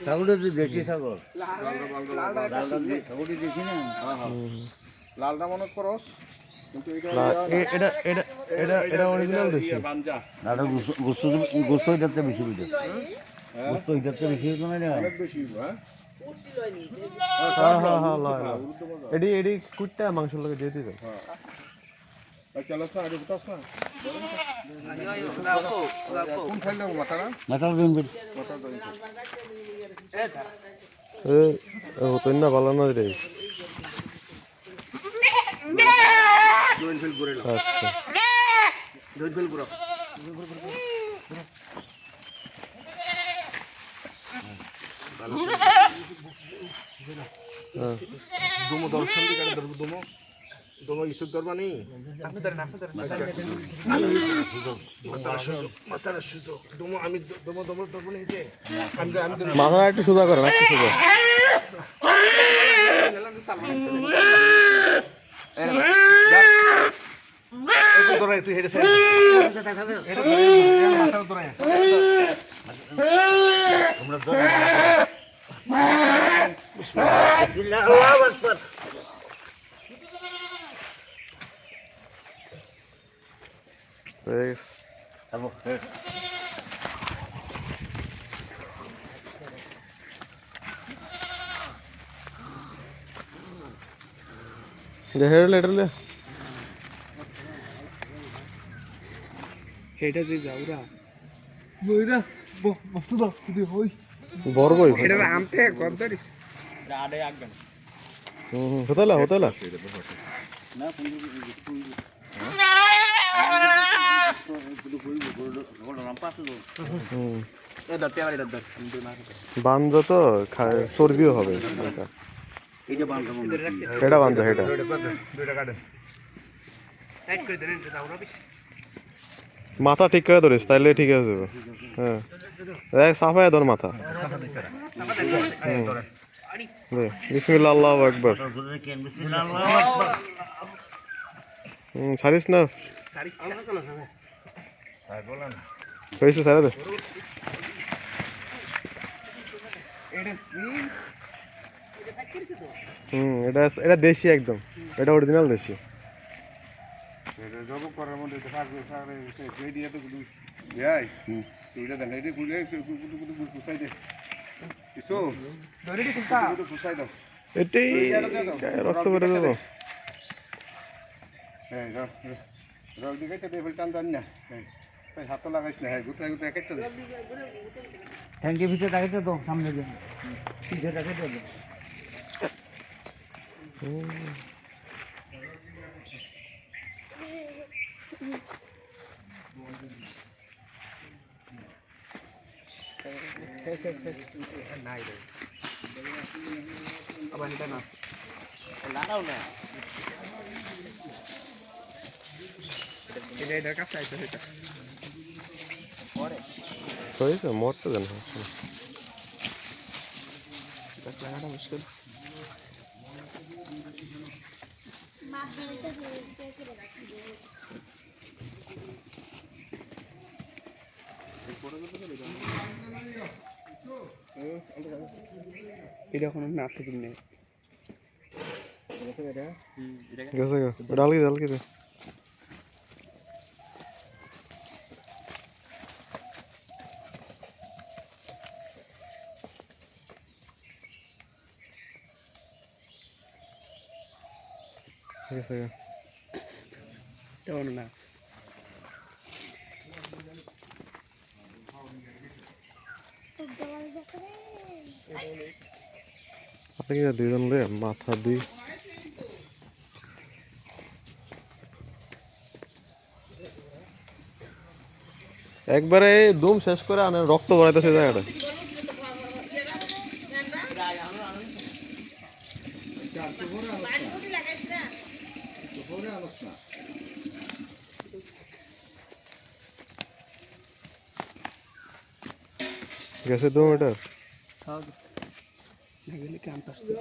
ছাগলটা তো দেশি ছাগল, ছাগলটি দেখি না। লালটা মনে করস কিন্তু এটা অরিজিনাল দেশি। লালটা গোস্ত এটাতে বেশি বুঝে, গোস্ত এটাতে বেশি হতো না। অনেক বেশি হ্যাঁ এডি এডি কুটটা মাংস লাগে দিয়ে দিবেন। চলো স্যার আরে বুঝাস না কোন খাইলে মাথাটা মাথার দিন বের মাথা দিন ও তো না ভালো না রে। জয়েন ফিল করে নাও আচ্ছা জয়েন ফিল করো দমো দর্শন দিকে দমো দমো ইসুর দরবানি আপনি ধরেন মাথার সুযোগ দমো আমি দমো দমো দরবানি দিতে আমি মাথা একটু সোজা করেন, একটু সোজা। ধরাই তুই হেঁটে মাথার ধরাই তোমরা তো বিসমিল্লাহ আল্লাহু আকবার। আবু হেরলে হেরলে হেটা যে যাওরা বইরা বস্তু দাও যদি হই বড় কই এটা আমতে গদ্দারিস আড়ে আগবেন হতালা হতালা না কোন বান্ধ তো চর্বিও হবে। এটা বান্ধ এটা দুইটা কাটে সাইড করে দেন এটা যাওরা বেশি মাথা ঠিক করে ধরিস তাইলে ঠিক আছে যাবে। হ্যাঁ দেখ সাফায় ধর মাথা। বিসমিল্লাহ আল্লাহু আকবার। ছাড়িস না হয়েছে সারা দে। এটা এটা দেশি একদম, এটা অরিজিনাল দেশি। জব করার মধ্যে থাকবে সারে রেডিয়া তো গুলো যাই এটা দেন এটা গুলো গুছাই দে কিছু ধরে দি গুছাই দাও এটাই রক্ত বেরো দেবো। হ্যাঁ রক দিকে কেটে ফেলতাম দেন না তাই হাত লাগাইস না হ্যাঁ গুতাই গুতাই কেটে দে ট্যাঙ্কের ভিতরে রাখতে তো সামনে দিয়ে পিঠে রাখতে তো নাই রে আবার এটা না লাগাও না এটা কাছে আইতে হইতাছে পরে হয়েছে মরতে দেন। লাগাটা মুশকিল এটা কোনো নাচে কিনে গেছে ডালকি ডালকি দে। গেছে তেমন না আপনি দুইজন রে মাথা দুই একবারে দম শেষ করে আনে রক্ত বাড়াইতেছে জায়গাটা। গেছে দম এটা খাওয়া গেছে না গেলে কি আনতে আসছে